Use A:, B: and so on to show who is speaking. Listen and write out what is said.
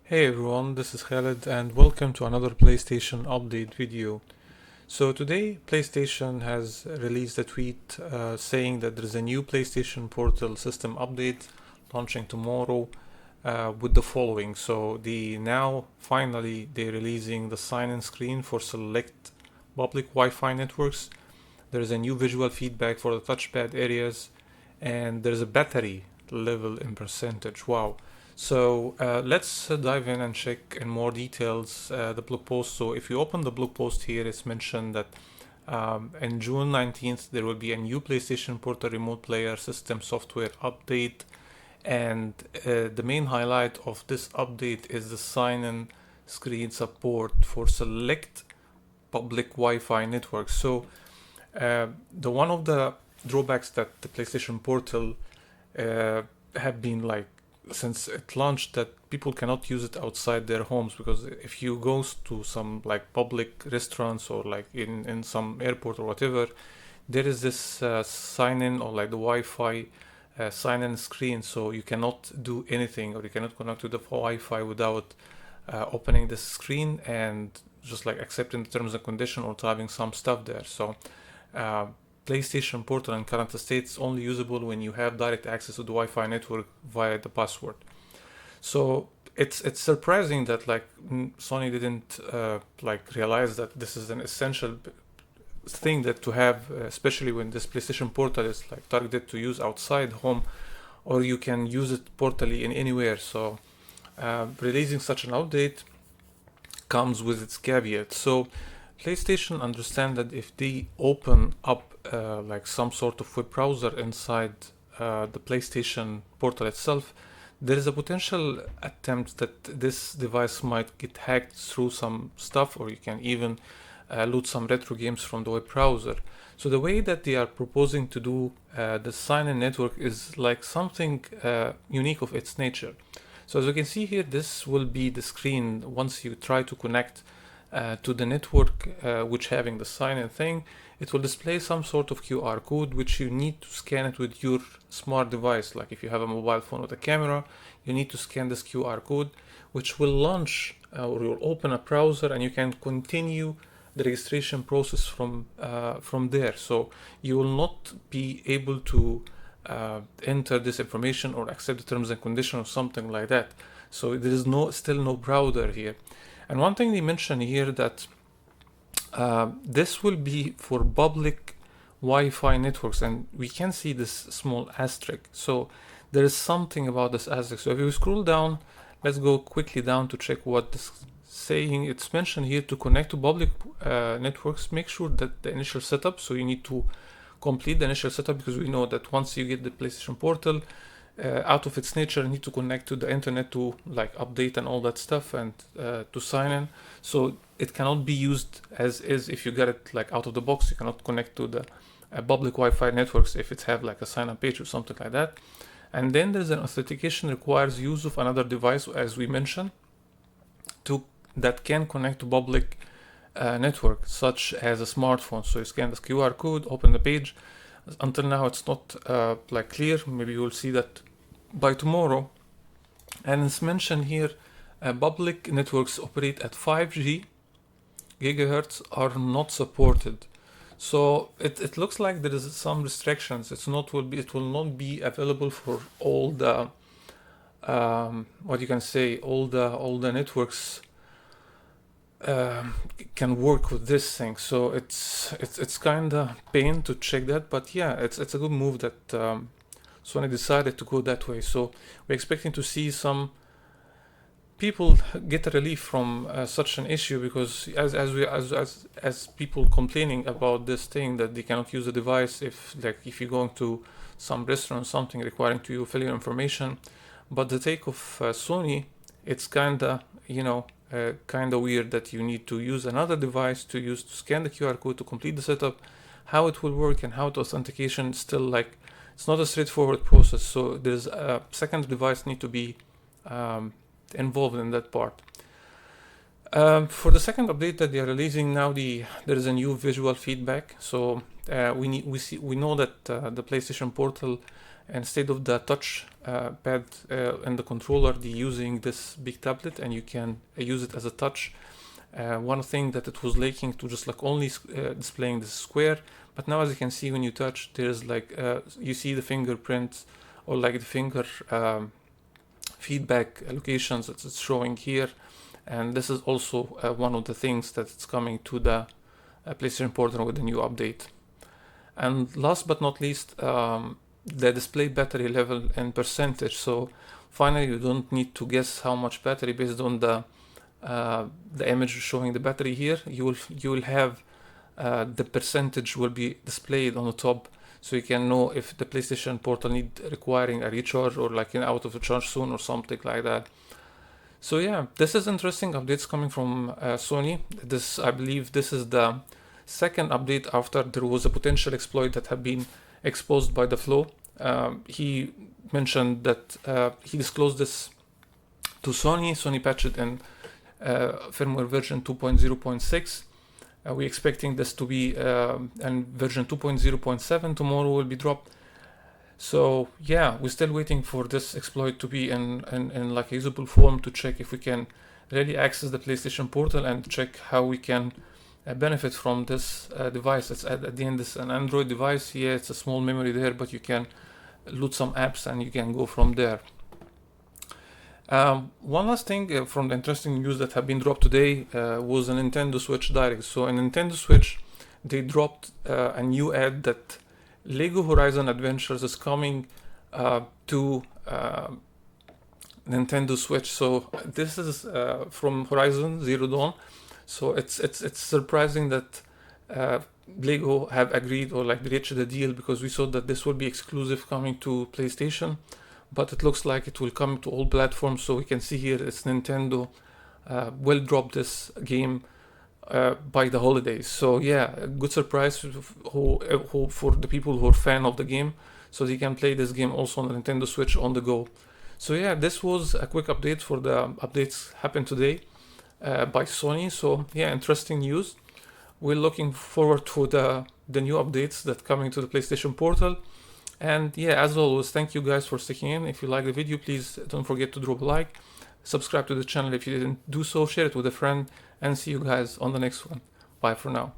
A: Hey everyone, this is Khaled and welcome to another PlayStation update video. So today PlayStation has released a tweet saying that there is a new PlayStation Portal system update launching tomorrow with the following. So they're releasing the sign-in screen for select public Wi-Fi networks. There is a new visual feedback for the touchpad areas, and there's a battery level in percentage. Wow. So let's dive in and check in more details the blog post. So if you open the blog post here, it's mentioned that in June 19th there will be a new PlayStation Portal Remote Player System software update, and the main highlight of this update is the sign-in screen support for select public Wi-Fi networks. So the one of the drawbacks that the PlayStation Portal have been like since it launched that people cannot use it outside their homes, because if you go to some like public restaurants or like in some airport or whatever, there is this sign in or like the Wi-Fi sign in screen, so you cannot do anything or you cannot connect to the Wi-Fi without opening the screen and just like accepting the terms and conditions or typing some stuff there. So uh, PlayStation Portal in current state is only usable when you have direct access to the Wi-Fi network via the password. So it's surprising that like Sony didn't like realize that this is an essential thing that to have, especially when this PlayStation Portal is like targeted to use outside home, or you can use it portally in anywhere. So releasing such an update comes with its caveat. So PlayStation understand that if they open up like some sort of web browser inside the PlayStation Portal itself, there is a potential attempt that this device might get hacked through some stuff, or you can even load some retro games from the web browser. So the way that they are proposing to do the sign-in network is like something unique of its nature. So as you can see here, this will be the screen once you try to connect to the network which having the sign-in thing. It will display some sort of QR code which you need to scan it with your smart device. Like if you have a mobile phone with a camera, you need to scan this QR code, which will launch or will open a browser, and you can continue the registration process from there. So you will not be able to enter this information or accept the terms and conditions or something like that. So there is still no browser here. And one thing they mention here that this will be for public Wi-Fi networks, and we can see this small asterisk. So there is something about this asterisk. So if you scroll down, let's go quickly down to check what this is saying. It's mentioned here to connect to public networks. Make sure that the initial setup. So you need to complete the initial setup, because we know that once you get the PlayStation Portal, out of its nature, you need to connect to the internet to like update and all that stuff, and to sign in. So it cannot be used as is if you get it like out of the box. You cannot connect to the public Wi-Fi networks if it have like a sign-up page or something like that. And then there's an authentication requires use of another device, as we mentioned, that can connect to public network, such as a smartphone. So you scan this QR code, open the page. Until now, it's not like clear. Maybe you will see that by tomorrow. And it's mentioned here, public networks operate at 5G gigahertz are not supported. So it looks like there is some restrictions. It will not be available for all the what you can say, all the networks can work with this thing. So it's kind of pain to check that, but yeah, it's a good move that Sony decided to go that way. So we're expecting to see some people get a relief from such an issue, because as people complaining about this thing that they cannot use the device if you're going to some restaurant, something requiring to you fill your information. But the take of Sony, it's kind of kind of weird that you need to use another device to scan the QR code to complete the setup. How it will work and how the authentication still like it's not a straightforward process. So there's a second device need to be involved in that part. For the second update that they are releasing now, there is a new visual feedback. So we know that the PlayStation Portal instead of the touch pad and the controller, they're using this big tablet, and you can use it as a touch. One thing that it was lacking to just like only displaying the square, but now as you can see when you touch, there's like you see the fingerprints or like the finger feedback locations that it's showing here, and this is also one of the things that it's coming to the PlayStation Portal with the new update. And last but not least, the display battery level and percentage. So finally, you don't need to guess how much battery based on the image showing the battery here. You will have the percentage will be displayed on the top, so you can know if the PlayStation Portal requiring a recharge or like an out of the charge soon or something like that. So yeah, this is interesting updates coming from Sony. I believe this is the second update after there was a potential exploit that had been exposed by the Flow. He mentioned that he disclosed this to Sony. Sony patched it in firmware version 2.0.6. We're expecting this to be and version 2.0.7 tomorrow will be dropped. So yeah, we're still waiting for this exploit to be in like a usable form to check if we can really access the PlayStation Portal and check how we can benefit from this device. It's at the end, it's an Android device. Yeah, it's a small memory there, but you can load some apps and you can go from there. One last thing from the interesting news that have been dropped today was a Nintendo Switch Direct. So in Nintendo Switch, they dropped a new ad that Lego Horizon Adventures is coming to Nintendo Switch. So this is from Horizon Zero Dawn. So it's surprising that Lego have agreed or like reached the deal, because we saw that this will be exclusive coming to PlayStation, but it looks like it will come to all platforms. So we can see here it's Nintendo will drop this game by the holidays. So yeah, a good surprise who for the people who are fan of the game, so they can play this game also on the Nintendo Switch on the go. So yeah, this was a quick update for the updates happened today by Sony. So yeah, interesting news. We're looking forward to the new updates that coming to the PlayStation Portal. And yeah, as always, thank you guys for sticking in. If you like the video, please don't forget to drop a like, subscribe to the channel if you didn't do so, share it with a friend, and see you guys on the next one. Bye for now.